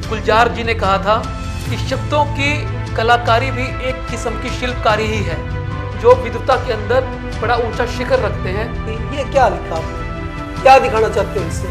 गुलजार जी ने कहा था कि शब्दों की कलाकारी भी एक किस्म की शिल्पकारी ही है, जो विद्वता के अंदर बड़ा ऊंचा शिखर रखते हैं। ये क्या लिखा आपने, क्या दिखाना चाहते हो इससे,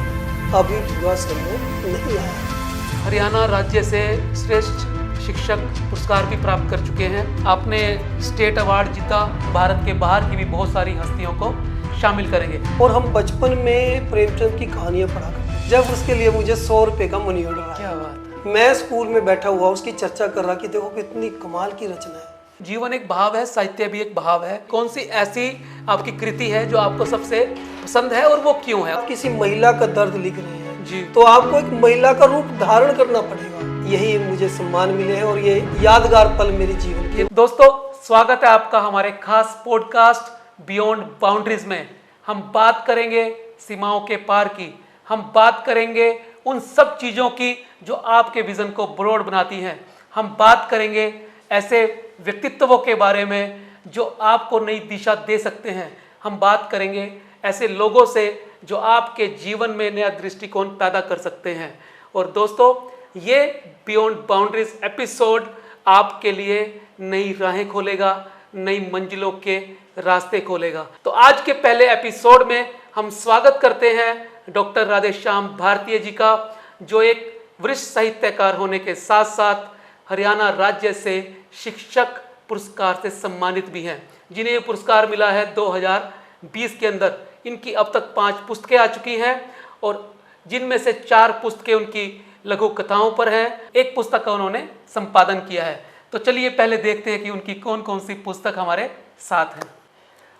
अभी पूरा समझ नहीं आया। हरियाणा राज्य से श्रेष्ठ शिक्षक पुरस्कार भी प्राप्त कर चुके हैं। आपने स्टेट अवार्ड जीता, भारत के बाहर की भी बहुत सारी हस्तियों को शामिल करेंगे। और हम बचपन में प्रेमचंद की कहानियां पढ़ा करते, जब उसके लिए मुझे 100 रुपए का मनी ऑर्डर आया। क्या बात। मैं स्कूल में बैठा हुआ उसकी चर्चा कर रहा कि देखो कितनी कमाल की रचना है। जीवन एक भाव है, साहित्य भी एक भाव है। कौन सी ऐसी आपकी कृति है जो आपको सबसे पसंद है और वो क्यों है? आप किसी महिला का दर्द लिख रहे हैं जी, तो आपको एक महिला का रूप धारण करना पड़ेगा। यही मुझे सम्मान मिले हैं और ये यादगार पल मेरे जीवन के। दोस्तों, स्वागत है आपका हमारे खास पॉडकास्ट बियॉन्ड बाउंड्रीज में। हम बात करेंगे सीमाओं के पार की, हम बात करेंगे उन सब चीज़ों की जो आपके विजन को ब्रॉड बनाती हैं। हम बात करेंगे ऐसे व्यक्तित्वों के बारे में जो आपको नई दिशा दे सकते हैं। हम बात करेंगे ऐसे लोगों से जो आपके जीवन में नया दृष्टिकोण पैदा कर सकते हैं। और दोस्तों, ये बियॉन्ड बाउंड्रीज एपिसोड आपके लिए नई राहें खोलेगा, नई मंजिलों के रास्ते खोलेगा। तो आज के पहले एपिसोड में हम स्वागत करते हैं डॉक्टर राधेश्याम भारतीय जी का, जो एक वरिष्ठ साहित्यकार होने के साथ साथ हरियाणा राज्य से शिक्षक पुरस्कार से सम्मानित भी हैं, जिन्हें ये पुरस्कार मिला है 2020 के अंदर। इनकी अब तक 5 पुस्तकें आ चुकी हैं और जिनमें से 4 पुस्तकें उनकी लघु कथाओं पर हैं। एक पुस्तक का उन्होंने संपादन किया है। तो चलिए पहले देखते हैं कि उनकी कौन कौन सी पुस्तक हमारे साथ हैं।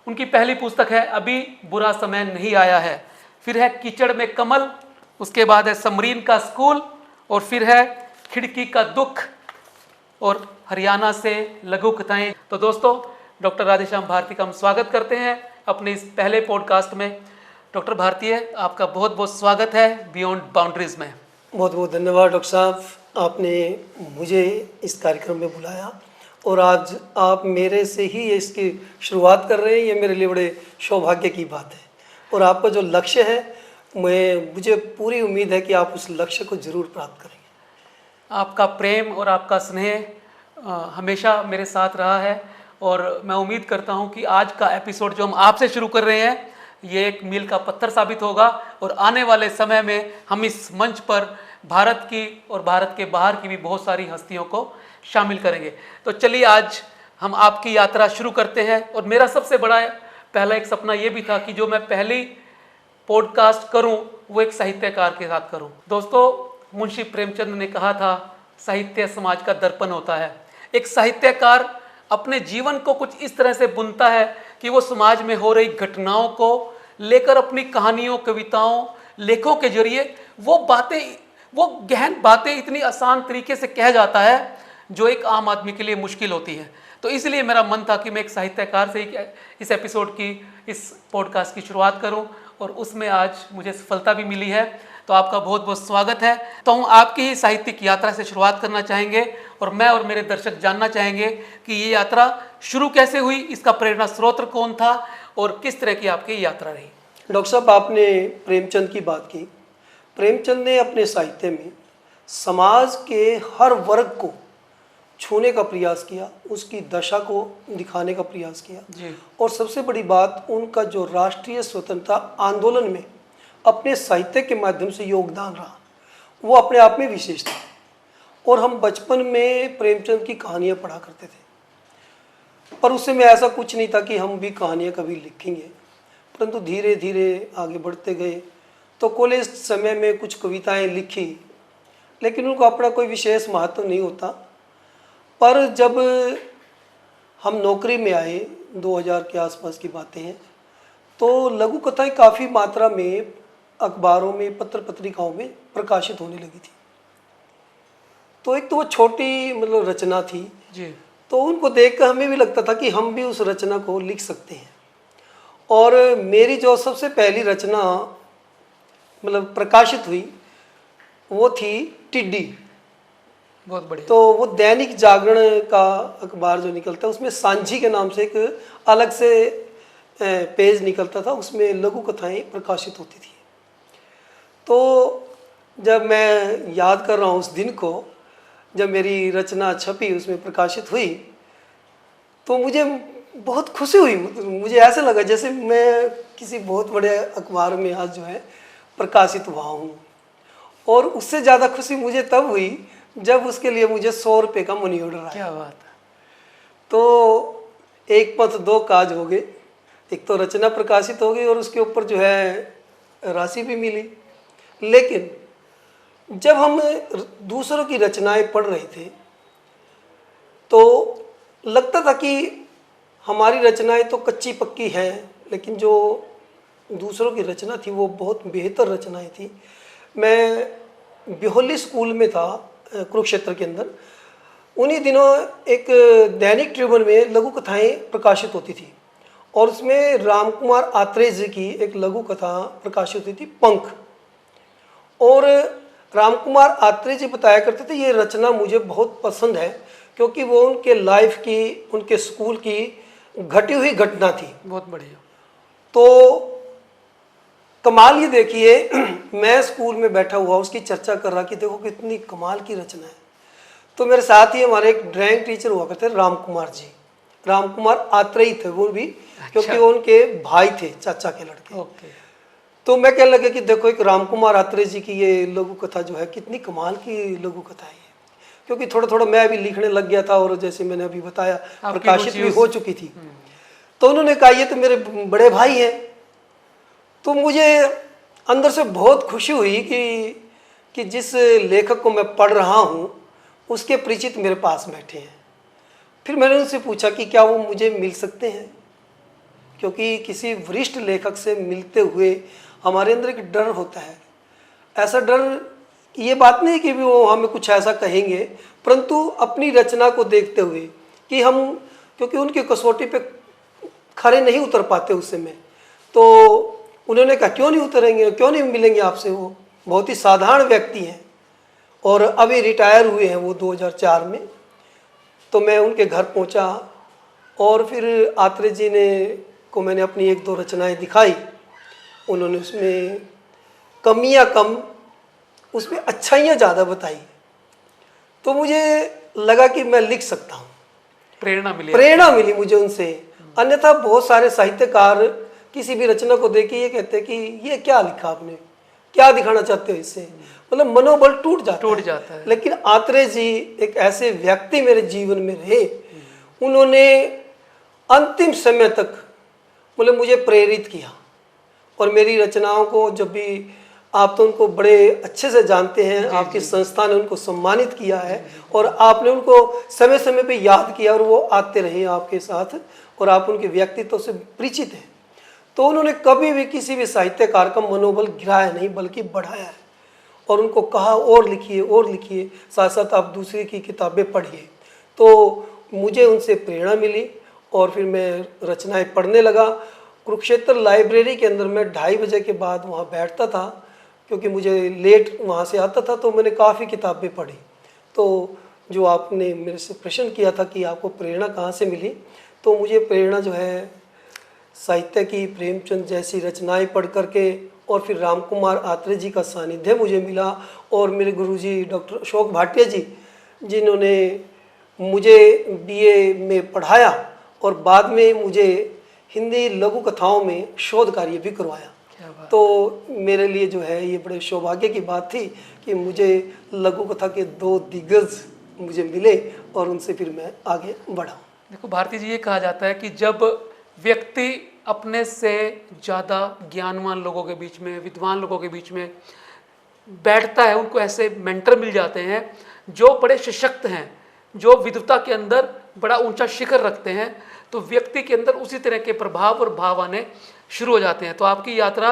उनकी पहली पुस्तक है अभी बुरा समय नहीं आया है, फिर है कीचड़ में कमल, उसके बाद है समरीन का स्कूल, और फिर है खिड़की का दुख, और हरियाणा से लघु कथाएं। तो दोस्तों, डॉक्टर राधेश्याम भारती का हम स्वागत करते हैं अपने इस पहले पॉडकास्ट में। डॉक्टर भारतीय, आपका बहुत बहुत स्वागत है बियॉन्ड बाउंड्रीज में। बहुत बहुत धन्यवाद डॉक्टर साहब, आपने मुझे इस कार्यक्रम में बुलाया और आज आप मेरे से ही इसकी शुरुआत कर रहे हैं। ये मेरे लिए बड़े सौभाग्य की बात है। और आपका जो लक्ष्य है, मुझे पूरी उम्मीद है कि आप उस लक्ष्य को जरूर प्राप्त करेंगे। आपका प्रेम और आपका स्नेह हमेशा मेरे साथ रहा है और मैं उम्मीद करता हूं कि आज का एपिसोड जो हम आपसे शुरू कर रहे हैं, ये एक मील का पत्थर साबित होगा और आने वाले समय में हम इस मंच पर भारत की और भारत के बाहर की भी बहुत सारी हस्तियों को शामिल करेंगे। तो चलिए आज हम आपकी यात्रा शुरू करते हैं। और मेरा सबसे बड़ा पहला एक सपना ये भी था कि जो मैं पहली पॉडकास्ट करूं वो एक साहित्यकार के साथ करूं। दोस्तों, मुंशी प्रेमचंद ने कहा था, साहित्य समाज का दर्पण होता है। एक साहित्यकार अपने जीवन को कुछ इस तरह से बुनता है कि वो समाज में हो रही घटनाओं को लेकर अपनी कहानियों, कविताओं, लेखों के जरिए वो गहन बातें इतनी आसान तरीके से कह जाता है जो एक आम आदमी के लिए मुश्किल होती है। तो इसलिए मेरा मन था कि मैं एक साहित्यकार से ही इस एपिसोड की, इस पॉडकास्ट की शुरुआत करूं, और उसमें आज मुझे सफलता भी मिली है। तो आपका बहुत बहुत स्वागत है। तो हम आपकी ही साहित्यिक यात्रा से शुरुआत करना चाहेंगे और मैं और मेरे दर्शक जानना चाहेंगे कि ये यात्रा शुरू कैसे हुई, इसका प्रेरणा स्रोत कौन था और किस तरह की आपकी यात्रा रही। डॉक्टर साहब, आपने प्रेमचंद की बात की। प्रेमचंद ने अपने साहित्य में समाज के हर वर्ग को छूने का प्रयास किया, उसकी दशा को दिखाने का प्रयास किया जी। और सबसे बड़ी बात, उनका जो राष्ट्रीय स्वतंत्रता आंदोलन में अपने साहित्य के माध्यम से योगदान रहा, वो अपने आप में विशेष था। और हम बचपन में प्रेमचंद की कहानियाँ पढ़ा करते थे, पर उस समय ऐसा कुछ नहीं था कि हम भी कहानियाँ कभी लिखेंगे। परंतु धीरे धीरे आगे बढ़ते गए तो कॉलेज समय में कुछ कविताएं लिखी, लेकिन उनको अपना कोई विशेष महत्व नहीं होता। पर जब हम नौकरी में आए, 2000 के आसपास की बातें हैं, तो लघु कथाएं काफ़ी मात्रा में अखबारों में, पत्र पत्रिकाओं में प्रकाशित होने लगी थी। तो एक तो वो छोटी मतलब रचना थी जी। तो उनको देखकर हमें भी लगता था कि हम भी उस रचना को लिख सकते हैं। और मेरी जो सबसे पहली रचना मतलब प्रकाशित हुई वो थी टिड्डी। बहुत बढ़िया। तो वो दैनिक जागरण का अखबार जो निकलता है, उसमें सांझी के नाम से एक अलग से पेज निकलता था, उसमें लघु कथाएं प्रकाशित होती थी। तो जब मैं याद कर रहा हूँ उस दिन को, जब मेरी रचना छपी, उसमें प्रकाशित हुई, तो मुझे बहुत खुशी हुई। मुझे ऐसा लगा जैसे मैं किसी बहुत बड़े अखबार में आज जो है प्रकाशित हुआ हूँ। और उससे ज़्यादा खुशी मुझे तब हुई जब उसके लिए मुझे 100 रुपये का मनी ऑर्डर आया। क्या बात है। तो एक पथ दो काज हो गए, एक तो रचना प्रकाशित हो गई और उसके ऊपर जो है राशि भी मिली। लेकिन जब हम दूसरों की रचनाएं पढ़ रहे थे तो लगता था कि हमारी रचनाएं तो कच्ची पक्की हैं, लेकिन जो दूसरों की रचना थी वो बहुत बेहतर रचनाएं थी। मैं बिहोली स्कूल में था, कुरुक्षेत्र के अंदर। उन्हीं दिनों एक दैनिक ट्रिब्यून में लघु कथाएं प्रकाशित होती थी और उसमें रामकुमार आत्रेय जी की एक लघु कथा प्रकाशित हुई थी, पंख। और रामकुमार आत्रेय जी बताया करते थे ये रचना मुझे बहुत पसंद है क्योंकि वो उनके लाइफ की, उनके स्कूल की घटी हुई घटना थी। बहुत बढ़िया। तो कमाल ये देखिए, मैं स्कूल में बैठा हुआ उसकी चर्चा कर रहा कि देखो कितनी कमाल की रचना है। तो मेरे साथ ही हमारे एक ड्राइंग टीचर हुआ करते राम कुमार जी, राम कुमार आत्रेय थे वो भी, क्योंकि वो उनके भाई थे, चाचा के लड़के। ओके। तो मैं कहने लगा कि देखो एक राम कुमार आत्रेय जी की ये लघु कथा जो है कितनी कमाल की लघु कथा है, क्योंकि थोड़ा थोड़ा मैं भी लिखने लग गया था और जैसे मैंने अभी बताया प्रकाशित भी हो चुकी थी। तो उन्होंने कहा ये तो मेरे बड़े भाई हैं। तो मुझे अंदर से बहुत खुशी हुई कि जिस लेखक को मैं पढ़ रहा हूँ उसके परिचित मेरे पास बैठे हैं। फिर मैंने उनसे पूछा कि क्या वो मुझे मिल सकते हैं, क्योंकि किसी वरिष्ठ लेखक से मिलते हुए हमारे अंदर एक डर होता है। ऐसा डर, ये बात नहीं कि भी वो हमें कुछ ऐसा कहेंगे, परंतु अपनी रचना को देखते हुए कि हम, क्योंकि उनकी कसौटी पे खरे नहीं उतर पाते उस समय। तो उन्होंने कहा क्यों नहीं उतरेंगे, क्यों नहीं मिलेंगे आपसे, वो बहुत ही साधारण व्यक्ति हैं और अभी रिटायर हुए हैं वो 2004 में। तो मैं उनके घर पहुंचा और फिर आत्रेय जी ने को मैंने अपनी एक दो रचनाएं दिखाई। उन्होंने उसमें कमियां कम, उसमें अच्छाइयाँ ज़्यादा बताई। तो मुझे लगा कि मैं लिख सकता हूँ, प्रेरणा मिली मुझे उनसे। अन्यथा बहुत सारे साहित्यकार किसी भी रचना को देख के ये कहते हैं कि ये क्या लिखा आपने, क्या दिखाना चाहते हो इससे, मतलब मनोबल टूट जाता है। लेकिन आत्रेय जी एक ऐसे व्यक्ति मेरे जीवन में रहे, उन्होंने अंतिम समय तक मतलब मुझे प्रेरित किया। और मेरी रचनाओं को जब भी, आप तो उनको बड़े अच्छे से जानते हैं, आपकी संस्था ने उनको सम्मानित किया है और आपने उनको समय समय पे याद किया और वो आते रहे आपके साथ और आप उनके व्यक्तित्व से परिचित हैं। तो उन्होंने कभी भी किसी भी साहित्यकार का मनोबल गिराया नहीं, बल्कि बढ़ाया है और उनको कहा और लिखिए, साथ साथ आप दूसरे की किताबें पढ़िए। तो मुझे उनसे प्रेरणा मिली और फिर मैं रचनाएं पढ़ने लगा। कुरुक्षेत्र लाइब्रेरी के अंदर मैं 2:30 बजे के बाद वहाँ बैठता था, क्योंकि मुझे लेट वहाँ से आता था। तो मैंने काफ़ी किताबें पढ़ी। तो जो आपने मेरे से प्रश्न किया था कि आपको प्रेरणा कहाँ से मिली, तो मुझे प्रेरणा जो है साहित्य की, प्रेमचंद जैसी रचनाएं पढ़ करके और फिर रामकुमार आत्रेय जी का सानिध्य मुझे मिला। और मेरे गुरुजी डॉक्टर अशोक भाटिया जी, जिन्होंने मुझे बीए में पढ़ाया और बाद में मुझे हिंदी लघु कथाओं में शोध कार्य भी करवाया। तो मेरे लिए जो है ये बड़े सौभाग्य की बात थी कि मुझे लघु कथा के 2 दिग्गज मुझे मिले और उनसे फिर मैं आगे बढ़ा। देखो भारती जी, ये कहा जाता है कि जब व्यक्ति अपने से ज़्यादा ज्ञानवान लोगों के बीच में, विद्वान लोगों के बीच में बैठता है, उनको ऐसे मेंटर मिल जाते हैं जो बड़े सशक्त हैं, जो विद्वता के अंदर बड़ा ऊंचा शिखर रखते हैं, तो व्यक्ति के अंदर उसी तरह के प्रभाव और भाव आने शुरू हो जाते हैं। तो आपकी यात्रा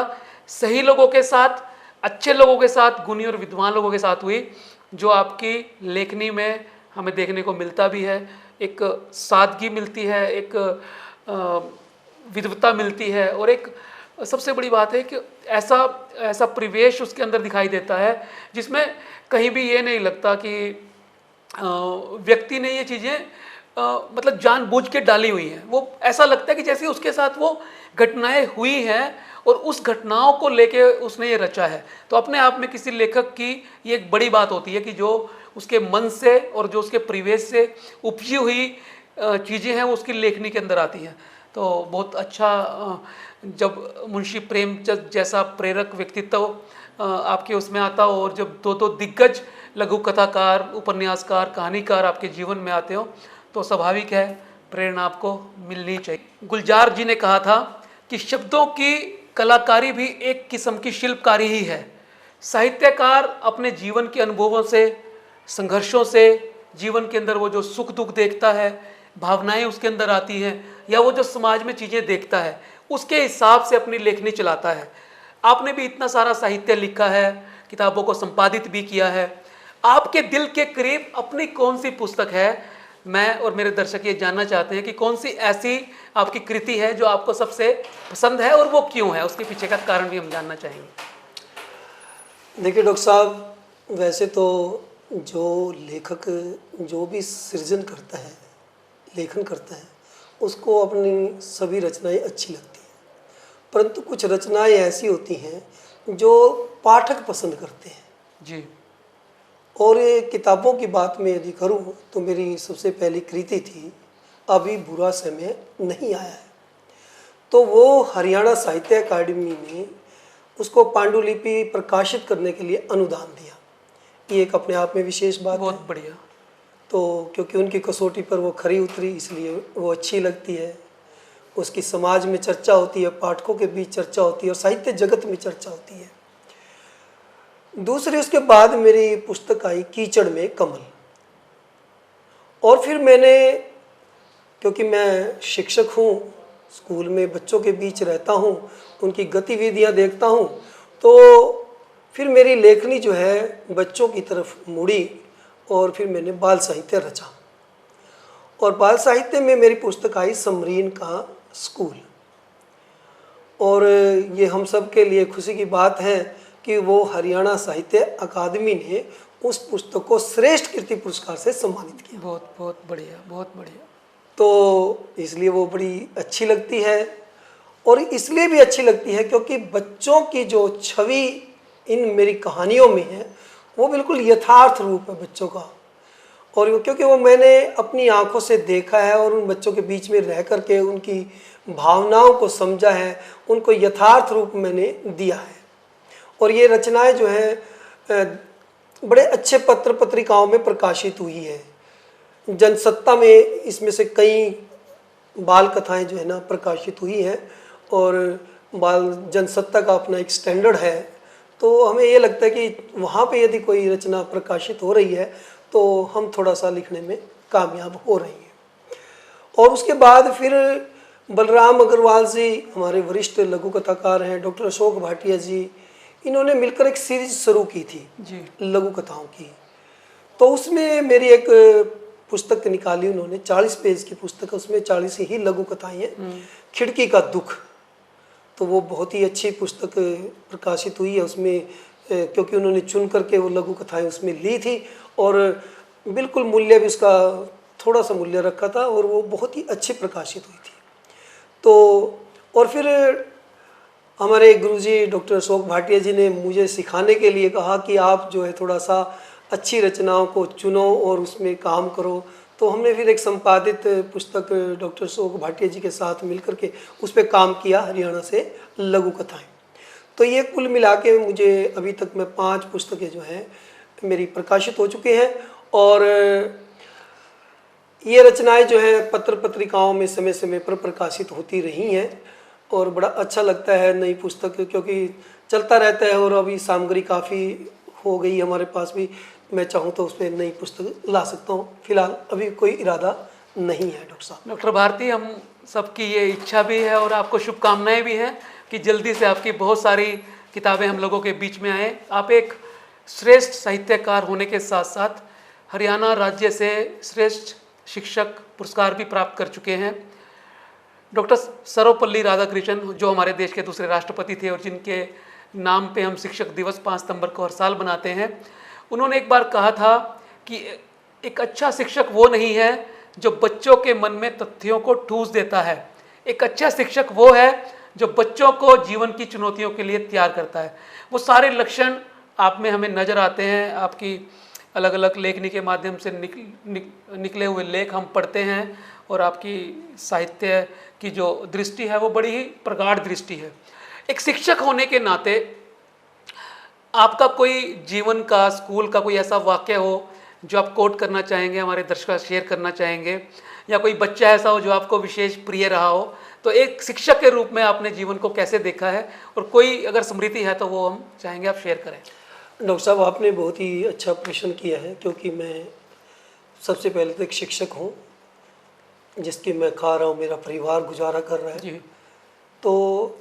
सही लोगों के साथ, अच्छे लोगों के साथ, गुणी और विद्वान लोगों के साथ हुई, जो आपकी लेखनी में हमें देखने को मिलता भी है। एक सादगी मिलती है, एक विद्वता मिलती है और एक सबसे बड़ी बात है कि ऐसा परिवेश उसके अंदर दिखाई देता है जिसमें कहीं भी ये नहीं लगता कि व्यक्ति ने ये चीज़ें मतलब जानबूझ के डाली हुई हैं। वो ऐसा लगता है कि जैसे उसके साथ वो घटनाएं हुई हैं और उस घटनाओं को लेके उसने ये रचा है। तो अपने आप में किसी लेखक की ये एक बड़ी बात होती है कि जो उसके मन से और जो उसके परिवेश से उपजी हुई चीज़ें हैं वो उसकी लेखनी के अंदर आती हैं। तो बहुत अच्छा जब मुंशी प्रेमचंद जैसा प्रेरक व्यक्तित्व आपके उसमें आता हो और जब दो दिग्गज लघु कथाकार, उपन्यासकार, कहानीकार आपके जीवन में आते हो तो स्वाभाविक है प्रेरणा आपको मिलनी चाहिए। गुलजार जी ने कहा था कि शब्दों की कलाकारी भी एक किस्म की शिल्पकारी ही है। साहित्यकार अपने जीवन के अनुभवों से, संघर्षों से, जीवन के अंदर वो जो सुख दुख देखता है, भावनाएं उसके अंदर आती हैं या वो जो समाज में चीज़ें देखता है उसके हिसाब से अपनी लेखनी चलाता है। आपने भी इतना सारा साहित्य लिखा है, किताबों को संपादित भी किया है। आपके दिल के करीब अपनी कौन सी पुस्तक है? मैं और मेरे दर्शक ये जानना चाहते हैं कि कौन सी ऐसी आपकी कृति है जो आपको सबसे पसंद है और वो क्यों है, उसके पीछे का कारण भी हम जानना चाहेंगे। देखिए डॉक्टर साहब, वैसे तो जो लेखक जो भी सृजन करता है, लेखन करता है, उसको अपनी सभी रचनाएं अच्छी लगती हैं, परंतु कुछ रचनाएं ऐसी होती हैं जो पाठक पसंद करते हैं जी। और ये किताबों की बात मैं यदि करूं तो मेरी सबसे पहली कृति थी अभी बुरा समय नहीं आया है। तो वो हरियाणा साहित्य अकादमी ने उसको पांडुलिपि प्रकाशित करने के लिए अनुदान दिया। ये एक अपने आप में विशेष बात है। बहुत बढ़िया। तो क्योंकि उनकी कसौटी पर वो खरी उतरी इसलिए वो अच्छी लगती है। उसकी समाज में चर्चा होती है, पाठकों के बीच चर्चा होती है और साहित्य जगत में चर्चा होती है। दूसरी उसके बाद मेरी पुस्तक आई कीचड़ में कमल। और फिर मैंने, क्योंकि मैं शिक्षक हूँ, स्कूल में बच्चों के बीच रहता हूँ, उनकी गतिविधियाँ देखता हूँ, तो फिर मेरी लेखनी जो है बच्चों की तरफ मुड़ी और फिर मैंने बाल साहित्य रचा। और बाल साहित्य में मेरी पुस्तक आई समरीन का स्कूल। और ये हम सब के लिए खुशी की बात है कि वो हरियाणा साहित्य अकादमी ने उस पुस्तक को श्रेष्ठ कृति पुरस्कार से सम्मानित किया। बहुत बहुत बढ़िया, बहुत बढ़िया। तो इसलिए वो बड़ी अच्छी लगती है। और इसलिए भी अच्छी लगती है क्योंकि बच्चों की जो छवि इन मेरी कहानियों में है वो बिल्कुल यथार्थ रूप है बच्चों का। और क्योंकि वो मैंने अपनी आंखों से देखा है और उन बच्चों के बीच में रह कर के उनकी भावनाओं को समझा है, उनको यथार्थ रूप मैंने दिया है। और ये रचनाएं जो हैं बड़े अच्छे पत्र पत्रिकाओं में प्रकाशित हुई है। जनसत्ता में इसमें से कई बाल कथाएं जो है ना प्रकाशित हुई हैं और बाल जनसत्ता का अपना एक स्टैंडर्ड है। तो हमें ये लगता है कि वहाँ पे यदि कोई रचना प्रकाशित हो रही है तो हम थोड़ा सा लिखने में कामयाब हो रही हैं। और उसके बाद फिर बलराम अग्रवाल जी हमारे वरिष्ठ लघु कथाकार हैं, डॉक्टर अशोक भाटिया जी, इन्होंने मिलकर एक सीरीज शुरू की थी जी। लघु कथाओं की। तो उसमें मेरी एक पुस्तक निकाली उन्होंने, 40 पेज की पुस्तक, उसमें 40 ही लघु कथाएं हैं। खिड़की का दुख, तो वो बहुत ही अच्छी पुस्तक प्रकाशित हुई है उसमें, क्योंकि उन्होंने चुन करके वो लघु कथाएं उसमें ली थी और बिल्कुल मूल्य भी उसका थोड़ा सा मूल्य रखा था और वो बहुत ही अच्छी प्रकाशित हुई थी। तो और फिर हमारे गुरुजी डॉक्टर अशोक भाटिया जी ने मुझे सिखाने के लिए कहा कि आप जो है थोड़ा सा अच्छी रचनाओं को चुनो और उसमें काम करो। तो हमने फिर एक संपादित पुस्तक डॉक्टर अशोक भाटिया जी के साथ मिलकर के उस पर काम किया, हरियाणा से लघु कथाएं। तो ये कुल मिला के मुझे अभी तक में 5 पुस्तकें जो हैं मेरी प्रकाशित हो चुके हैं। और ये रचनाएं जो हैं पत्र पत्रिकाओं में समय समय पर प्रकाशित होती रही हैं और बड़ा अच्छा लगता है नई पुस्तक, क्योंकि चलता रहता है और अभी सामग्री काफ़ी हो गई हमारे पास भी। मैं चाहूँ तो उस पर नई पुस्तक ला सकता हूँ। फिलहाल अभी कोई इरादा नहीं है डॉक्टर साहब। डॉक्टर भारती, हम सबकी ये इच्छा भी है और आपको शुभकामनाएं भी हैं कि जल्दी से आपकी बहुत सारी किताबें हम लोगों के बीच में आए। आप एक श्रेष्ठ साहित्यकार होने के साथ साथ हरियाणा राज्य से श्रेष्ठ शिक्षक पुरस्कार भी प्राप्त कर चुके हैं। डॉक्टर सर्वपल्ली राधाकृष्णन जो हमारे देश के दूसरे राष्ट्रपति थे और जिनके नाम पे हम शिक्षक दिवस 5 सितंबर को हर साल मनाते हैं, उन्होंने एक बार कहा था कि एक अच्छा शिक्षक वो नहीं है जो बच्चों के मन में तथ्यों को ठूस देता है। एक अच्छा शिक्षक वो है जो बच्चों को जीवन की चुनौतियों के लिए तैयार करता है। वो सारे लक्षण आप में हमें नज़र आते हैं। आपकी अलग अलग लेखनी के माध्यम से निकले हुए लेख हम पढ़ते हैं और आपकी साहित्य की जो दृष्टि है वो बड़ी ही प्रगाढ़ दृष्टि है। एक शिक्षक होने के नाते आपका कोई जीवन का, स्कूल का कोई ऐसा वाक्य हो जो आप कोट करना चाहेंगे, हमारे दर्शकों से शेयर करना चाहेंगे, या कोई बच्चा ऐसा हो जो आपको विशेष प्रिय रहा हो, तो एक शिक्षक के रूप में आपने जीवन को कैसे देखा है, और कोई अगर स्मृति है तो वो हम चाहेंगे आप शेयर करें। डॉक्टर साहब, आपने बहुत ही अच्छा प्रश्न किया है, क्योंकि मैं सबसे पहले तो एक शिक्षक हूँ जिसकी मैं खा रहा हूँ, मेरा परिवार गुजारा कर रहा है जी। तो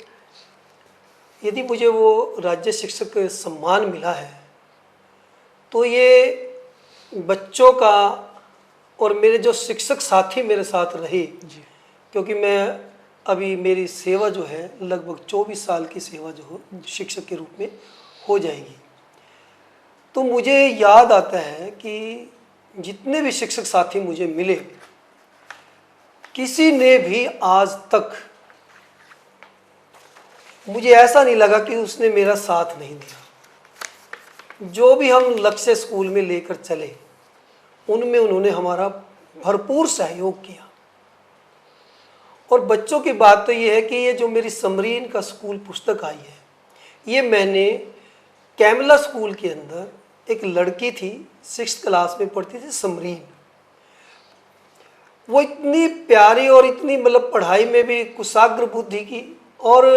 यदि मुझे वो राज्य शिक्षक सम्मान मिला है तो ये बच्चों का और मेरे जो शिक्षक साथी मेरे साथ रहे, जी। क्योंकि मैं अभी मेरी सेवा जो है लगभग 24 साल की सेवा जो हो शिक्षक के रूप में हो जाएगी, तो मुझे याद आता है कि जितने भी शिक्षक साथी मुझे मिले, किसी ने भी आज तक मुझे ऐसा नहीं लगा कि उसने मेरा साथ नहीं दिया। जो भी हम लक्ष्य स्कूल में लेकर चले उनमें उन्होंने हमारा भरपूर सहयोग किया। और बच्चों की बात तो ये है कि ये जो मेरी समरीन का स्कूल पुस्तक आई है, ये मैंने कैमला स्कूल के अंदर एक लड़की थी, 6th क्लास में पढ़ती थी, समरीन। वो इतनी प्यारी और इतनी मतलब पढ़ाई में भी कुशाग्र बुद्धि की और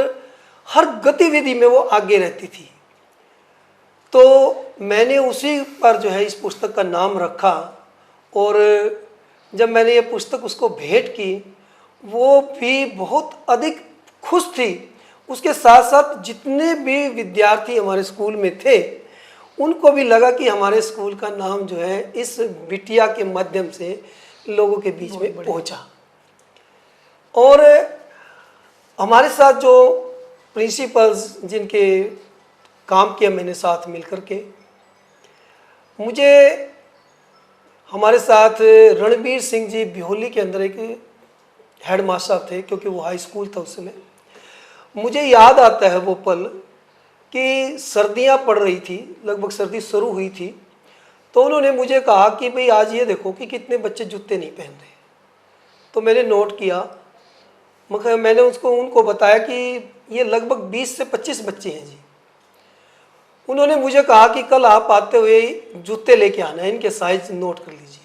हर गतिविधि में वो आगे रहती थी। तो मैंने उसी पर जो है इस पुस्तक का नाम रखा, और जब मैंने ये पुस्तक उसको भेंट की, वो भी बहुत अधिक खुश थी। उसके साथ साथ जितने भी विद्यार्थी हमारे स्कूल में थे उनको भी लगा कि हमारे स्कूल का नाम जो है इस बिटिया के माध्यम से लोगों के बीच में पहुंचा। और हमारे साथ जो प्रिंसिपल्स जिनके काम किया मैंने साथ मिलकर के, मुझे हमारे साथ रणबीर सिंह जी बिहोली के अंदर एक हेड मास्टर थे, क्योंकि वो हाई स्कूल था उस समय। मुझे याद आता है वो पल कि सर्दियां पड़ रही थी, लगभग सर्दी शुरू हुई थी, तो उन्होंने मुझे कहा कि भाई आज ये देखो कि कितने बच्चे जूते नहीं पहन रहे। तो मैंने नोट किया, मगर मैंने उनको बताया कि ये लगभग 20 से 25 बच्चे हैं जी। उन्होंने मुझे कहा कि कल आप आते हुए जूते लेके आना है, इनके साइज नोट कर लीजिए।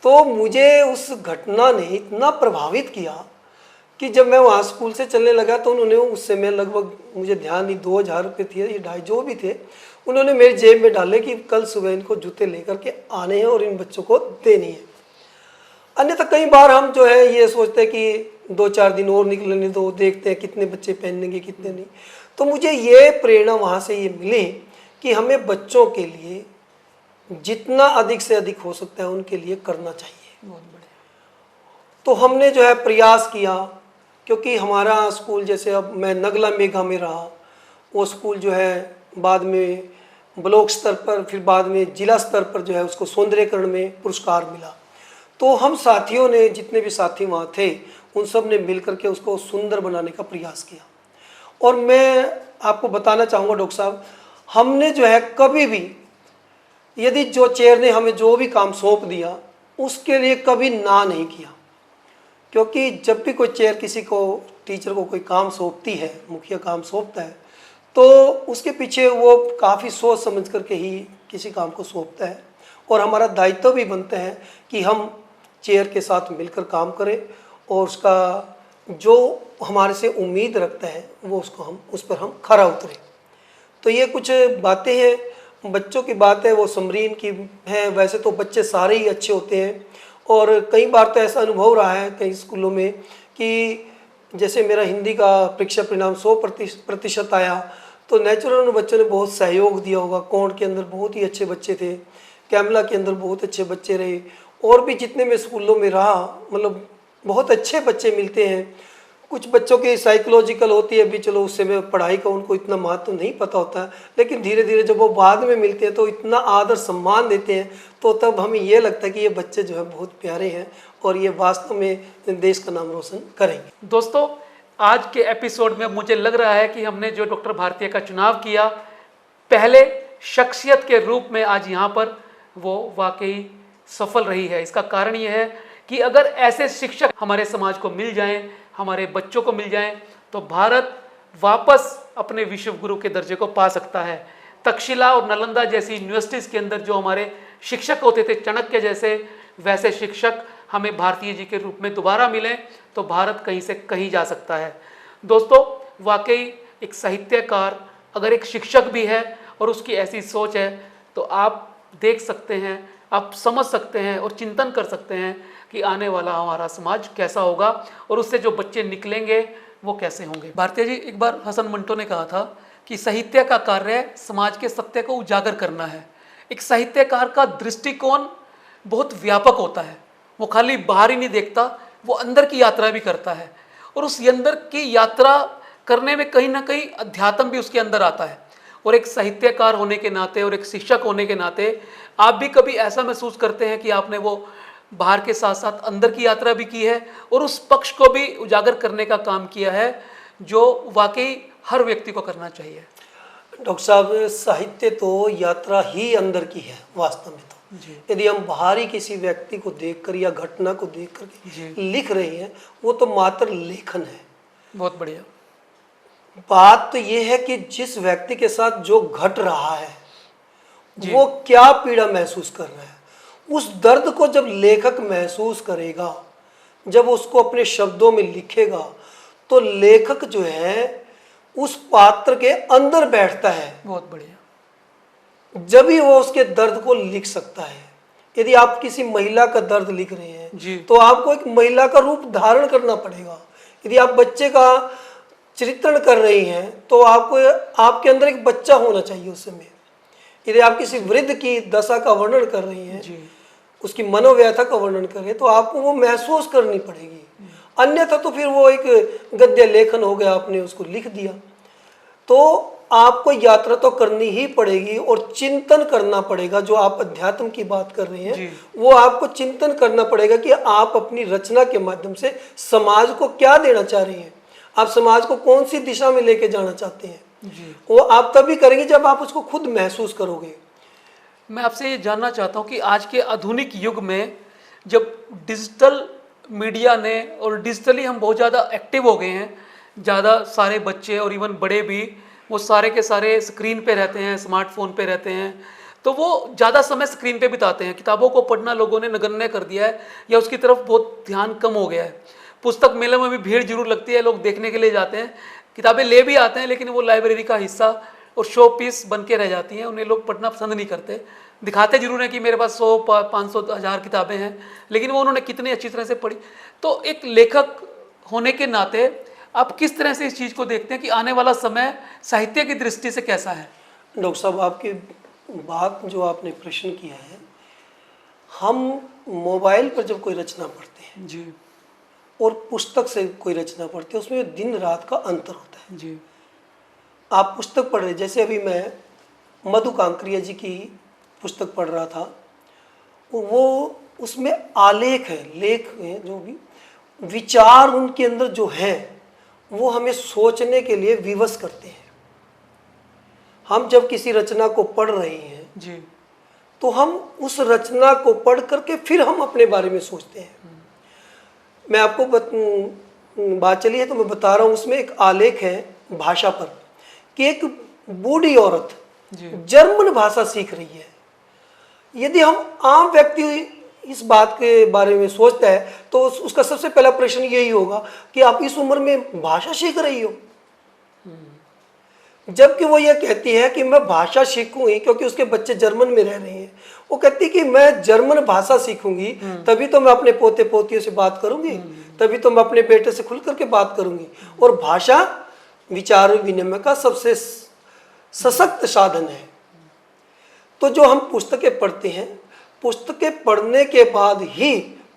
तो मुझे उस घटना ने इतना प्रभावित किया कि जब मैं वहाँ स्कूल से चलने लगा तो उन्होंने उस समय लगभग, मुझे ध्यान नहीं, 2000 रुपये थे या 2,500 जो भी थे, उन्होंने मेरी जेब में डाले कि कल सुबह इनको जूते लेकर के आने हैं और इन बच्चों को देनी है। अन्यथा कई बार हम जो है ये सोचते हैं कि 2-4 दिन और निकलने दो, देखते हैं कितने बच्चे पहनेंगे कितने नहीं। तो मुझे ये प्रेरणा वहाँ से ये मिली कि हमें बच्चों के लिए जितना अधिक से अधिक हो सकता है उनके लिए करना चाहिए। बहुत बढ़िया। तो हमने जो है प्रयास किया, क्योंकि हमारा स्कूल, जैसे अब मैं नगला मेघा में रहा, वो स्कूल जो है बाद में ब्लॉक स्तर पर, फिर बाद में जिला स्तर पर जो है उसको सौंदर्यकरण में पुरस्कार मिला। तो हम साथियों ने, जितने भी साथी वहाँ थे, उन सब ने मिल करके उसको सुंदर बनाने का प्रयास किया। और मैं आपको बताना चाहूँगा डॉक्टर साहब, हमने जो है कभी भी, यदि जो चेयर ने हमें जो भी काम सौंप दिया उसके लिए कभी ना नहीं किया। क्योंकि जब भी कोई चेयर किसी को, टीचर को कोई काम सौंपती है, मुखिया काम सौंपता है, तो उसके पीछे वो काफ़ी सोच समझ करके ही किसी काम को सौंपता है। और हमारा दायित्व भी बनता है कि हम चेयर के साथ मिलकर काम करें और उसका जो हमारे से उम्मीद रखता है वो उसको हम, उस पर हम खरा उतरें। तो ये कुछ बातें हैं, बच्चों की बात है, वो समरीन की है। वैसे तो बच्चे सारे ही अच्छे होते हैं, और कई बार तो ऐसा अनुभव रहा है कई स्कूलों में कि जैसे मेरा हिंदी का परीक्षा परिणाम 100% आया, तो नेचुरल उन बच्चों ने बहुत सहयोग दिया होगा। कोंड के अंदर बहुत ही अच्छे बच्चे थे, कैमला के अंदर बहुत अच्छे बच्चे रहे, और भी जितने मैं स्कूलों में रहा, मतलब बहुत अच्छे बच्चे मिलते हैं। कुछ बच्चों की साइकोलॉजिकल होती है भी, चलो उस समय पढ़ाई का उनको इतना महत्व नहीं पता होता, लेकिन धीरे धीरे जब वो बाद में मिलते हैं तो इतना आदर सम्मान देते हैं, तो तब हमें ये लगता है कि ये बच्चे जो है बहुत प्यारे हैं और ये वास्तव में देश का नाम रोशन करेंगे। दोस्तों, आज के एपिसोड में मुझे लग रहा है कि हमने जो डॉक्टर भारतीय का चुनाव किया, पहले शख्सियत के रूप में आज यहाँ पर, वो वाकई सफल रही है। इसका कारण ये है कि अगर ऐसे शिक्षक हमारे समाज को मिल जाएं, हमारे बच्चों को मिल जाएं, तो भारत वापस अपने विश्व गुरु के दर्जे को पा सकता है। तक्षशिला और नालंदा जैसी यूनिवर्सिटीज़ के अंदर जो हमारे शिक्षक होते थे, चाणक्य जैसे, वैसे शिक्षक हमें भारतीय जी के रूप में दोबारा मिलें तो भारत कहीं से कहीं जा सकता है। दोस्तों, वाकई एक साहित्यकार अगर एक शिक्षक भी है और उसकी ऐसी सोच है, तो आप देख सकते हैं, आप समझ सकते हैं और चिंतन कर सकते हैं कि आने वाला हमारा समाज कैसा होगा और उससे जो बच्चे निकलेंगे वो कैसे होंगे। भारतीय जी, एक बार हसन मंटो ने कहा था कि साहित्य का कार्य समाज के सत्य को उजागर करना है। एक साहित्यकार का दृष्टिकोण बहुत व्यापक होता है, वो खाली बाहर ही नहीं देखता, वो अंदर की यात्रा भी करता है और उस अंदर की यात्रा करने में कहीं ना कहीं अध्यात्म भी उसके अंदर आता है। और एक साहित्यकार होने के नाते और एक शिक्षक होने के नाते आप भी कभी ऐसा महसूस करते हैं कि आपने वो बाहर के साथ साथ अंदर की यात्रा भी की है और उस पक्ष को भी उजागर करने का काम किया है जो वाकई हर व्यक्ति को करना चाहिए। डॉक्टर साहब, साहित्य तो यात्रा ही अंदर की है वास्तव में। तो यदि हम बाहरी किसी व्यक्ति को देखकर या घटना को देख कर लिख रहे हैं, वो तो मात्र लेखन है। बहुत बढ़िया। बात तो ये है कि जिस व्यक्ति के साथ जो घट रहा है वो क्या पीड़ा महसूस कर रहा है, उस दर्द को जब लेखक महसूस करेगा, जब उसको अपने शब्दों में लिखेगा, तो लेखक जो है उस पात्र के अंदर बैठता है। बहुत बढ़िया। जब ही वो उसके दर्द को लिख सकता है। यदि आप किसी महिला का दर्द लिख रहे हैं तो आपको एक महिला का रूप धारण करना पड़ेगा। यदि आप बच्चे का चित्रण कर रही हैं तो आपको आपके अंदर एक बच्चा होना चाहिए उस समय। यदि आप किसी वृद्ध की दशा का वर्णन कर रही हैं, उसकी मनोव्यथा का वर्णन कर रहे हैं, तो आपको वो महसूस करनी पड़ेगी। अन्यथा तो फिर वो एक गद्य लेखन हो गया, आपने उसको लिख दिया। तो आपको यात्रा तो करनी ही पड़ेगी और चिंतन करना पड़ेगा। जो आप अध्यात्म की बात कर रहे हैं, वो आपको चिंतन करना पड़ेगा कि आप अपनी रचना के माध्यम से समाज को क्या देना चाह रही हैं, आप समाज को कौन सी दिशा में लेके जाना चाहते हैं। वो आप तभी करेंगे जब आप उसको खुद महसूस करोगे। मैं आपसे ये जानना चाहता हूँ कि आज के आधुनिक युग में जब डिजिटल मीडिया ने और डिजिटली हम बहुत ज़्यादा एक्टिव हो गए हैं, ज़्यादा सारे बच्चे और इवन बड़े भी वो सारे के सारे स्क्रीन पे रहते हैं, स्मार्टफोन पे रहते हैं, तो वो ज़्यादा समय स्क्रीन पे बिताते हैं। किताबों को पढ़ना लोगों ने नगण्य कर दिया है या उसकी तरफ बहुत ध्यान कम हो गया है। पुस्तक मेले में भी भीड़ जरूर लगती है, लोग देखने के लिए जाते हैं, किताबें ले भी आते हैं, लेकिन वो लाइब्रेरी का हिस्सा और शो पीस बन के रह जाती हैं। उन्हें लोग पढ़ना पसंद नहीं करते। दिखाते जरूर हैं कि मेरे पास 100, 500, 1000 किताबें हैं, लेकिन वो उन्होंने कितनी अच्छी तरह से पढ़ी। तो एक लेखक होने के नाते आप किस तरह से इस चीज़ को देखते हैं कि आने वाला समय साहित्य की दृष्टि से कैसा है? डॉक्टर साहब, आपकी बात जो आपने प्रश्न किया है, हम मोबाइल पर जब कोई रचना पढ़ते हैं जी और पुस्तक से कोई रचना पढ़ते हैं, उसमें दिन रात का अंतर होता है। जी। आप पुस्तक पढ़ रहे, जैसे अभी मैं मधु कांकरिया जी की पुस्तक पढ़ रहा था, वो उसमें आलेख है, लेख हैं, जो भी विचार उनके अंदर जो है वो हमें सोचने के लिए विवश करते हैं। हम जब किसी रचना को पढ़ रहे हैं जी, तो हम उस रचना को पढ़ करके फिर हम अपने बारे में सोचते हैं। मैं आपको बात चली है तो मैं बता रहा हूँ, उसमें एक आलेख है भाषा पर कि एक बूढ़ी औरत जर्मन भाषा सीख रही है। यदि हम आम व्यक्ति इस बात के बारे में सोचता है तो उसका सबसे पहला प्रश्न यही होगा कि आप इस उम्र में भाषा सीख रही हो। जबकि वो ये कहती है कि मैं भाषा सीखूंगी, क्योंकि उसके बच्चे जर्मन में रह रहे हैं। वो कहती कि मैं जर्मन भाषा सीखूंगी तभी तो मैं अपने पोते पोतियों से बात करूंगी, तभी तो मैं अपने बेटे से खुल करके बात करूंगी। और भाषा विचार विनिमय का सबसे सशक्त साधन है। तो जो हम पुस्तकें पढ़ते हैं, पुस्तकें पढ़ने के बाद ही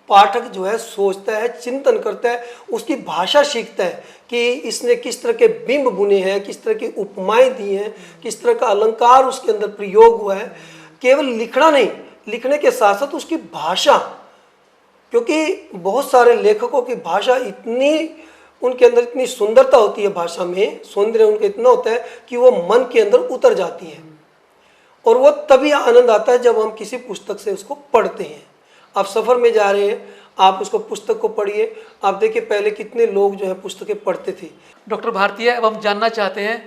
पाठक जो है सोचता है, चिंतन करता है, उसकी भाषा सीखता है कि इसने किस तरह के बिंब बुने हैं, किस तरह की उपमाएं दी हैं, किस तरह का अलंकार उसके अंदर प्रयोग हुआ है। केवल लिखना नहीं, लिखने के साथ साथ उसकी भाषा, क्योंकि बहुत सारे लेखकों की भाषा इतनी उनके अंदर इतनी सुंदरता होती है, भाषा में सौंदर्य उनका इतना होता है कि वो मन के अंदर उतर जाती है। और वो तभी आनंद आता है जब हम किसी पुस्तक से उसको पढ़ते हैं। आप सफ़र में जा रहे हैं, आप उसको पुस्तक को पढ़िए। आप देखिए पहले कितने लोग जो है पुस्तकें पढ़ते थे। डॉक्टर भारतीय, अब हम जानना चाहते हैं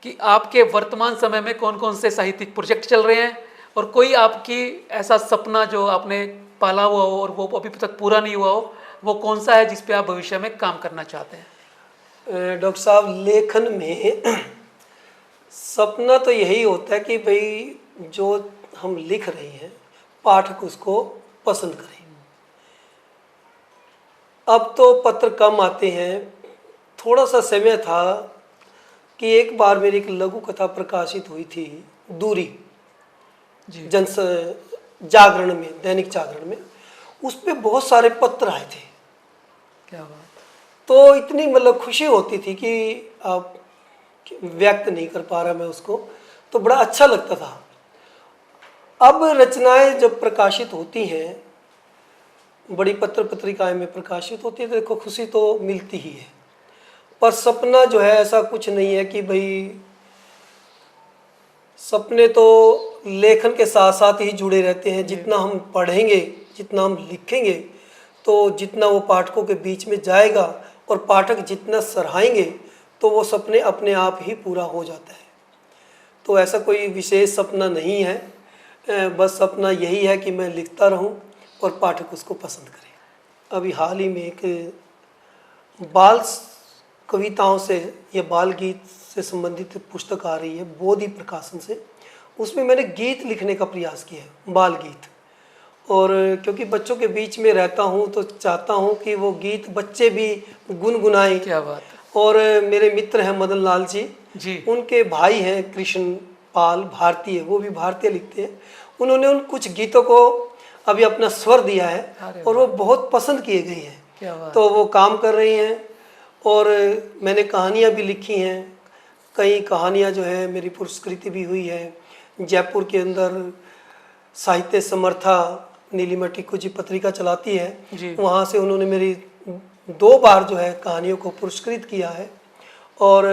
कि आपके वर्तमान समय में कौन कौन से साहित्यिक प्रोजेक्ट चल रहे हैं, और कोई आपकी ऐसा सपना जो आपने पाला हुआ हो और वो अभी तक पूरा नहीं हुआ हो, वो कौन सा है जिस पे आप भविष्य में काम करना चाहते हैं? डॉक्टर साहब, लेखन में सपना तो यही होता है कि भाई जो हम लिख रहे हैं पाठक उसको पसंद करें। अब तो पत्र कम आते हैं। थोड़ा सा समय था कि एक बार मेरी एक लघु कथा प्रकाशित हुई थी, दूरी, जी। जागरण में, दैनिक जागरण में। उस पे बहुत सारे पत्र आए थे। क्या बात। तो इतनी मतलब खुशी होती थी कि आप व्यक्त नहीं कर पा रहा मैं उसको, तो बड़ा अच्छा लगता था। अब रचनाएं जब प्रकाशित होती हैं, बड़ी पत्र पत्रिकाएं में प्रकाशित होती है, तो देखो खुशी तो मिलती ही है। पर सपना जो है ऐसा कुछ नहीं है कि भाई, सपने तो लेखन के साथ साथ ही जुड़े रहते हैं। जितना हम पढ़ेंगे, जितना हम लिखेंगे, तो जितना वो पाठकों के बीच में जाएगा और पाठक जितना सराहेंगे, तो वो सपने अपने आप ही पूरा हो जाता है। तो ऐसा कोई विशेष सपना नहीं है, बस सपना यही है कि मैं लिखता रहूं और पाठक उसको पसंद करें। अभी हाल ही में एक बाल कविताओं से या बाल गीत से संबंधित पुस्तक आ रही है, बोधि प्रकाशन से। उसमें मैंने गीत लिखने का प्रयास किया है, बाल गीत। और क्योंकि बच्चों के बीच में रहता हूँ तो चाहता हूँ कि वो गीत बच्चे भी गुनगुनाएं। क्या बात है। और मेरे मित्र हैं मदन लाल जी, उनके भाई हैं कृष्ण पाल भारतीय, वो भी भारतीय लिखते हैं। उन्होंने उन कुछ गीतों को अभी अपना स्वर दिया है और वो बहुत पसंद किए गए हैं। क्या बात। तो वो काम कर रही हैं। और मैंने कहानियाँ भी लिखी हैं। कई कहानियाँ जो है मेरी पुरस्कृति भी हुई है। जयपुर के अंदर साहित्य समर्था नीलिमा टिक्कू जी पत्रिका चलाती है, वहाँ से उन्होंने मेरी 2 बार जो है कहानियों को पुरस्कृत किया है। और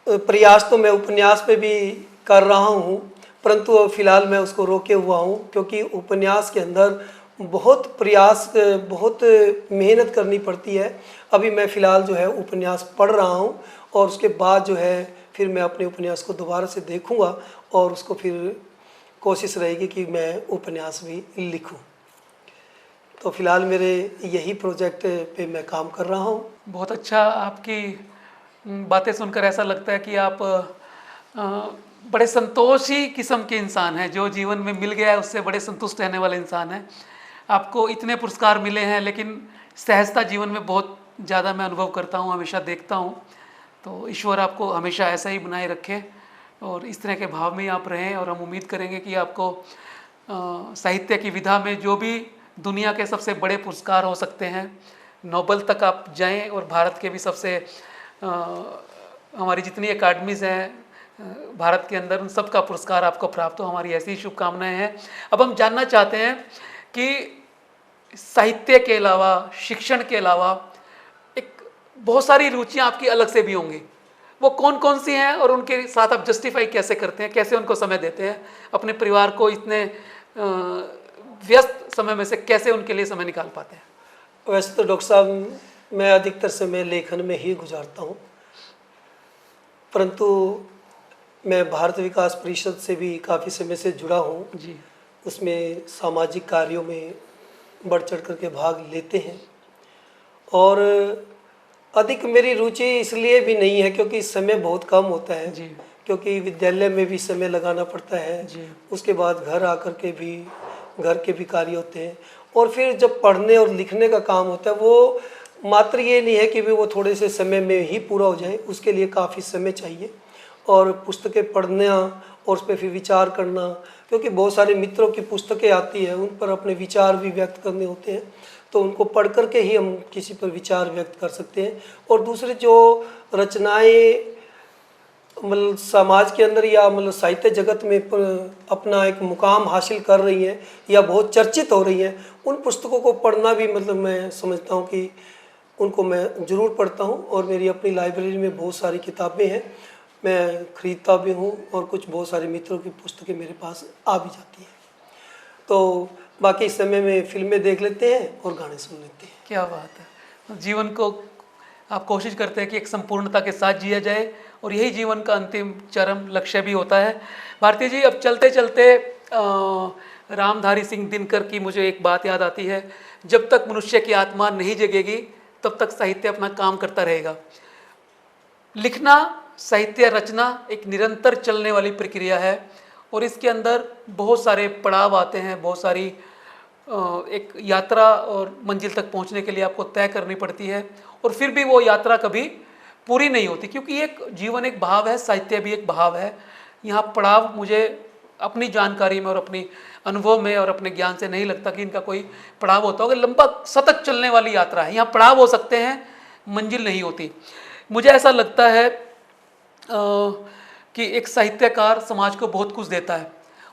प्रयास तो मैं उपन्यास पे भी कर रहा हूँ, परंतु फिलहाल मैं उसको रोके हुआ हूँ, क्योंकि उपन्यास के अंदर बहुत प्रयास, बहुत मेहनत करनी पड़ती है। अभी मैं फ़िलहाल जो है उपन्यास पढ़ रहा हूँ और उसके बाद जो है फिर मैं अपने उपन्यास को दोबारा से देखूँगा और उसको फिर कोशिश रहेगी कि मैं उपन्यास भी लिखूँ। तो फिलहाल मेरे यही प्रोजेक्ट पे मैं काम कर रहा हूँ। बहुत अच्छा। आपकी बातें सुनकर ऐसा लगता है कि आप बड़े संतोषी किस्म के इंसान हैं, जो जीवन में मिल गया है उससे बड़े संतुष्ट रहने वाले इंसान हैं। आपको इतने पुरस्कार मिले हैं, लेकिन सहजता जीवन में बहुत ज़्यादा मैं अनुभव करता हूँ, हमेशा देखता हूँ। तो ईश्वर आपको हमेशा ऐसा ही बनाए रखे और इस तरह के भाव में ही आप रहें। और हम उम्मीद करेंगे कि आपको साहित्य की विधा में जो भी दुनिया के सबसे बड़े पुरस्कार हो सकते हैं, नोबेल तक आप जाएं, और भारत के भी सबसे हमारी जितनी अकाडमीज़ हैं भारत के अंदर, उन सब का पुरस्कार आपको प्राप्त हो। हमारी ऐसी शुभकामनाएं हैं। अब हम जानना चाहते हैं कि साहित्य के अलावा, शिक्षण के अलावा एक बहुत सारी रुचियां आपकी अलग से भी होंगी, वो कौन कौन सी हैं और उनके साथ आप जस्टिफाई कैसे करते हैं, कैसे उनको समय देते हैं, अपने परिवार को इतने व्यस्त समय में से कैसे उनके लिए समय निकाल पाते हैं? वैसे तो डॉक्टर साहब, मैं अधिकतर समय लेखन में ही गुजारता हूँ, परंतु मैं भारत विकास परिषद से भी काफ़ी समय से जुड़ा हूँ जी। उसमें सामाजिक कार्यों में बढ़ चढ़ करके भाग लेते हैं। और अधिक मेरी रुचि इसलिए भी नहीं है क्योंकि समय बहुत कम होता है जी। क्योंकि विद्यालय में भी समय लगाना पड़ता है जी। उसके बाद घर आकर के भी घर के भी कार्य होते हैं। और फिर जब पढ़ने और लिखने का काम होता है, वो मात्र ये नहीं है कि भी वो थोड़े से समय में ही पूरा हो जाए, उसके लिए काफ़ी समय चाहिए। और पुस्तकें पढ़ना और उस पर फिर विचार करना, क्योंकि बहुत सारे मित्रों की पुस्तकें आती हैं, उन पर अपने विचार भी व्यक्त करने होते हैं, तो उनको पढ़ करके ही हम किसी पर विचार व्यक्त कर सकते हैं। और दूसरे जो रचनाएं मतलब समाज के अंदर या मतलब साहित्य जगत में अपना एक मुकाम हासिल कर रही हैं या बहुत चर्चित हो रही हैं, उन पुस्तकों को पढ़ना भी मतलब मैं समझता हूँ कि उनको मैं ज़रूर पढ़ता हूँ। और मेरी अपनी लाइब्रेरी में बहुत सारी किताबें हैं, मैं खरीदता भी हूँ, और कुछ बहुत सारे मित्रों की पुस्तकें मेरे पास आ भी जाती हैं। तो बाकी समय में फिल्में देख लेते हैं और गाने सुन लेते हैं। क्या बात है। जीवन को आप कोशिश करते हैं कि एक संपूर्णता के साथ जिया जाए, और यही जीवन का अंतिम चरम लक्ष्य भी होता है। भारती जी, अब चलते चलते रामधारी सिंह दिनकर की मुझे एक बात याद आती है, जब तक मनुष्य की आत्मा नहीं जगेगी तब तक साहित्य अपना काम करता रहेगा। लिखना, साहित्य रचना एक निरंतर चलने वाली प्रक्रिया है, और इसके अंदर बहुत सारे पड़ाव आते हैं, बहुत सारी एक यात्रा और मंजिल तक पहुंचने के लिए आपको तय करनी पड़ती है, और फिर भी वो यात्रा कभी पूरी नहीं होती, क्योंकि एक जीवन एक भाव है, साहित्य भी एक भाव है। यहाँ पड़ाव मुझे अपनी जानकारी में और अपनी अनुभव में और अपने ज्ञान से नहीं लगता कि इनका कोई पड़ाव होता होगा। लंबा सतत चलने वाली यात्रा है, यहाँ पड़ाव हो सकते हैं, मंजिल नहीं होती। मुझे ऐसा लगता है कि एक साहित्यकार समाज को बहुत कुछ देता है,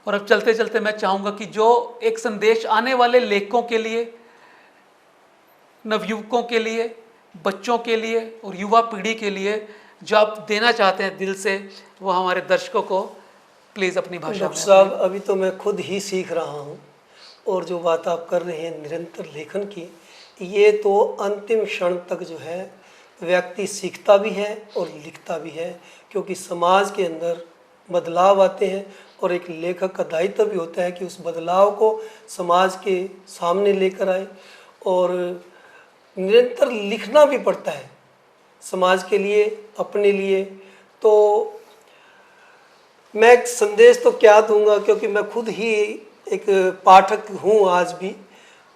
और अब चलते चलते मैं चाहूँगा कि जो एक संदेश आने वाले लेखकों के लिए, नवयुवकों के लिए, बच्चों के लिए और युवा पीढ़ी के लिए जो आप देना चाहते हैं दिल से, वो हमारे दर्शकों को प्लीज़ अपनी भाषा डॉक्टर में। साहब, अभी तो मैं खुद ही सीख रहा हूँ, और जो बात आप कर रहे हैं निरंतर लेखन की, ये तो अंतिम क्षण तक जो है व्यक्ति सीखता भी है और लिखता भी है, क्योंकि समाज के अंदर बदलाव आते हैं, और एक लेखक का दायित्व भी होता है कि उस बदलाव को समाज के सामने लेकर आए, और निरंतर लिखना भी पड़ता है समाज के लिए, अपने लिए। तो मैं एक संदेश तो क्या दूंगा, क्योंकि मैं खुद ही एक पाठक हूँ आज भी,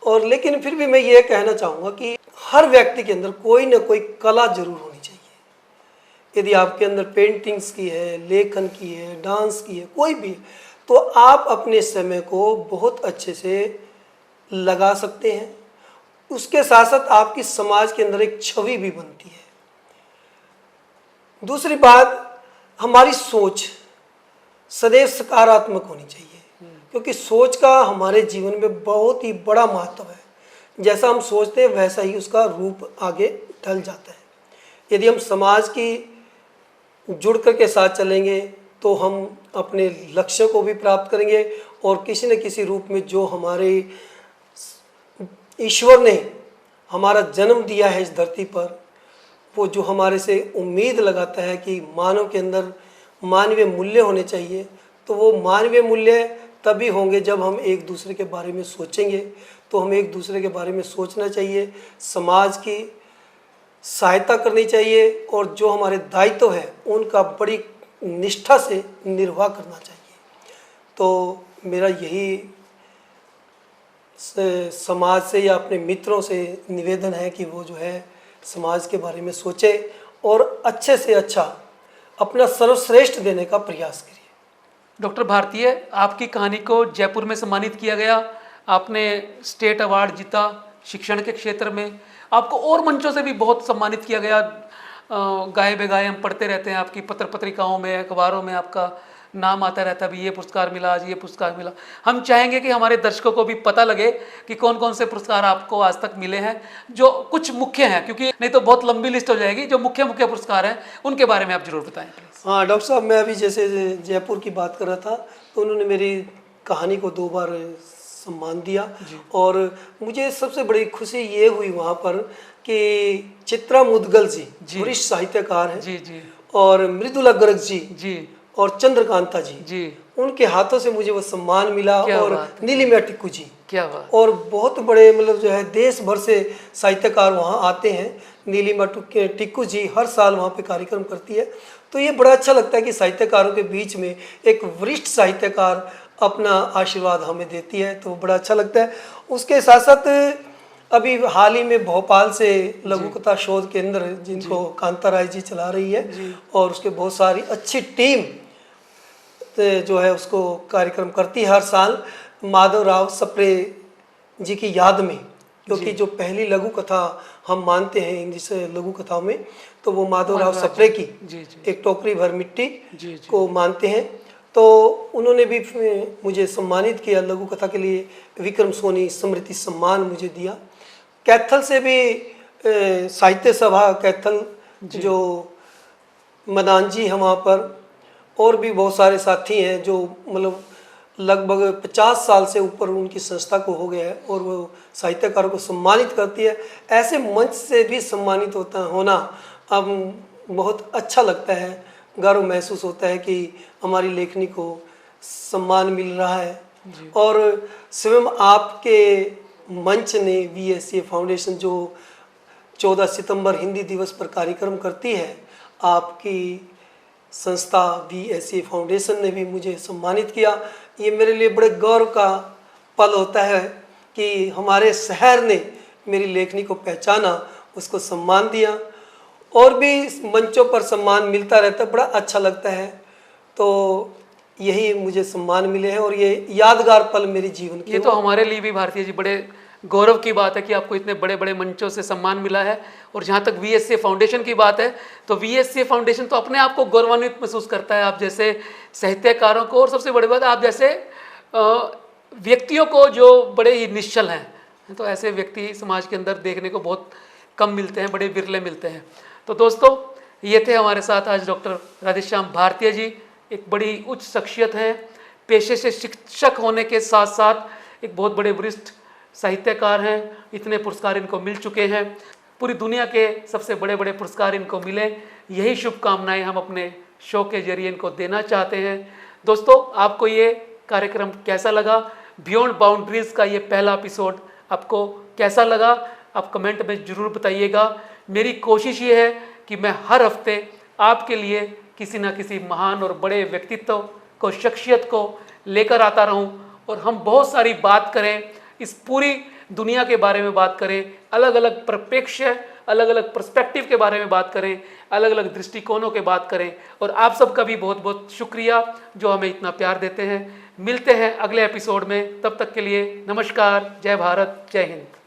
और लेकिन फिर भी मैं ये कहना चाहूँगा कि हर व्यक्ति के अंदर कोई ना कोई कला जरूर होनी चाहिए। यदि आपके अंदर पेंटिंग्स की है, लेखन की है, डांस की है, कोई भी, तो आप अपने समय को बहुत अच्छे से लगा सकते हैं। उसके साथ साथ आपकी समाज के अंदर एक छवि भी बनती है। दूसरी बात, हमारी सोच सदैव सकारात्मक होनी चाहिए, क्योंकि सोच का हमारे जीवन में बहुत ही बड़ा महत्व है। जैसा हम सोचते हैं वैसा ही उसका रूप आगे ढल जाता है। यदि हम समाज की जुड़ कर के साथ चलेंगे तो हम अपने लक्ष्य को भी प्राप्त करेंगे, और किसी न किसी रूप में जो हमारे ईश्वर ने हमारा जन्म दिया है इस धरती पर, वो जो हमारे से उम्मीद लगाता है कि मानव के अंदर मानवीय मूल्य होने चाहिए, तो वो मानवीय मूल्य तभी होंगे जब हम एक दूसरे के बारे में सोचेंगे। तो हमें एक दूसरे के बारे में सोचना चाहिए, समाज की सहायता करनी चाहिए, और जो हमारे दायित्व है उनका बड़ी निष्ठा से निर्वाह करना चाहिए। तो मेरा यही समाज से या अपने मित्रों से निवेदन है कि वो जो है समाज के बारे में सोचे, और अच्छे से अच्छा अपना सर्वश्रेष्ठ देने का प्रयास करिए। डॉक्टर भारतीय, आपकी कहानी को जयपुर में सम्मानित किया गया, आपने स्टेट अवार्ड जीता शिक्षण के क्षेत्र में, आपको और मंचों से भी बहुत सम्मानित किया गया। गाए बेगाए हम पढ़ते रहते हैं, आपकी पत्र पत्रिकाओं में, अखबारों में आपका नाम आता रहता है, भी ये पुरस्कार मिला, आज ये पुरस्कार मिला। हम चाहेंगे कि हमारे दर्शकों को भी पता लगे कि कौन कौन से पुरस्कार आपको आज तक मिले हैं, जो कुछ मुख्य हैं, क्योंकि नहीं तो बहुत लंबी लिस्ट हो जाएगी। जो मुख्य मुख्य पुरस्कार हैं उनके बारे में आप जरूर बताएं प्लीज़। हाँ डॉक्टर साहब, मैं अभी जैसे जयपुर की बात कर रहा था, तो उन्होंने मेरी कहानी को 2 बार सम्मान दिया, और मुझे सबसे बड़ी खुशी ये हुई वहाँ पर कि चित्रा मुदगल जी वरिष्ठ साहित्यकार हैं जी जी, और मृदुला गर्ग जी और चंद्रकांता जी, उनके हाथों से मुझे वो सम्मान मिला, और नीलिमा टिक्कू जी, क्या बात, और बहुत बड़े मतलब जो है देश भर से साहित्यकार वहाँ आते हैं। नीलिमा टिक्कू जी हर साल वहाँ पे कार्यक्रम करती है, तो ये बड़ा अच्छा लगता है कि साहित्यकारों के बीच में एक वरिष्ठ साहित्यकार अपना आशीर्वाद हमें देती है, तो बड़ा अच्छा लगता है। उसके साथ साथ अभी हाल ही में भोपाल से लघु कथा शोध केंद्र, जिनको कांता राय जी चला रही है, और उसके बहुत सारी अच्छी टीम जो है उसको कार्यक्रम करती है हर साल, माधवराव सप्रे जी की याद में, क्योंकि जो पहली लघु कथा हम मानते हैं इंग्लिश लघु कथाओं में, तो वो माधवराव सप्रे की एक टोकरी भर मिट्टी को मानते हैं। तो उन्होंने भी मुझे सम्मानित किया लघु कथा के लिए, विक्रम सोनी स्मृति सम्मान मुझे दिया। कैथल से भी साहित्य सभा कैथल जो मदान जी हैं वहाँ पर, और भी बहुत सारे साथी हैं जो मतलब लगभग 50 साल से ऊपर उनकी संस्था को हो गया है और वो साहित्यकारों को सम्मानित करती है। ऐसे मंच से भी सम्मानित होना अब बहुत अच्छा लगता है, गर्व महसूस होता है कि हमारी लेखनी को सम्मान मिल रहा है। और स्वयं आपके मंच ने VSCA फाउंडेशन जो 14 सितंबर हिंदी दिवस पर कार्यक्रम करती है, आपकी संस्था VSCA फाउंडेशन ने भी मुझे सम्मानित किया। ये मेरे लिए बड़े गौरव का पल होता है कि हमारे शहर ने मेरी लेखनी को पहचाना, उसको सम्मान दिया। और भी मंचों पर सम्मान मिलता रहता है, बड़ा अच्छा लगता है। तो यही मुझे सम्मान मिले हैं और ये यादगार पल मेरे जीवन के। ये तो हमारे लिए भी भारतीय जी बड़े गौरव की बात है कि आपको इतने बड़े बड़े मंचों से सम्मान मिला है। और जहाँ तक VSCA फाउंडेशन की बात है तो VSCA फाउंडेशन तो अपने आप को गौरवान्वित महसूस करता है आप जैसे साहित्यकारों को, और सबसे बड़ी बात आप जैसे व्यक्तियों को जो बड़े ही निश्चल हैं। तो ऐसे व्यक्ति समाज के अंदर देखने को बहुत कम मिलते हैं, बड़े बिरले मिलते हैं। तो दोस्तों, ये थे हमारे साथ आज डॉक्टर राधेश्याम भारतीय जी। एक बड़ी उच्च शख्सियत है, पेशे से शिक्षक होने के साथ साथ एक बहुत बड़े वरिष्ठ साहित्यकार हैं। इतने पुरस्कार इनको मिल चुके हैं, पूरी दुनिया के सबसे बड़े बड़े पुरस्कार इनको मिले। यही शुभकामनाएं हम अपने शो के जरिए इनको देना चाहते हैं। दोस्तों, आपको ये कार्यक्रम कैसा लगा? बियॉन्ड बाउंड्रीज का ये पहला एपिसोड आपको कैसा लगा? आप कमेंट में ज़रूर बताइएगा। मेरी कोशिश ये है कि मैं हर हफ्ते आपके लिए किसी न किसी महान और बड़े व्यक्तित्व को, शख्सियत को लेकर आता रहूं और हम बहुत सारी बात करें, इस पूरी दुनिया के बारे में बात करें, अलग अलग परिप्रेक्ष्य, अलग अलग पर्सपेक्टिव के बारे में बात करें, अलग अलग दृष्टिकोणों के बात करें। और आप सबका भी बहुत बहुत शुक्रिया जो हमें इतना प्यार देते हैं। मिलते हैं अगले एपिसोड में, तब तक के लिए नमस्कार, जय भारत, जय हिंद।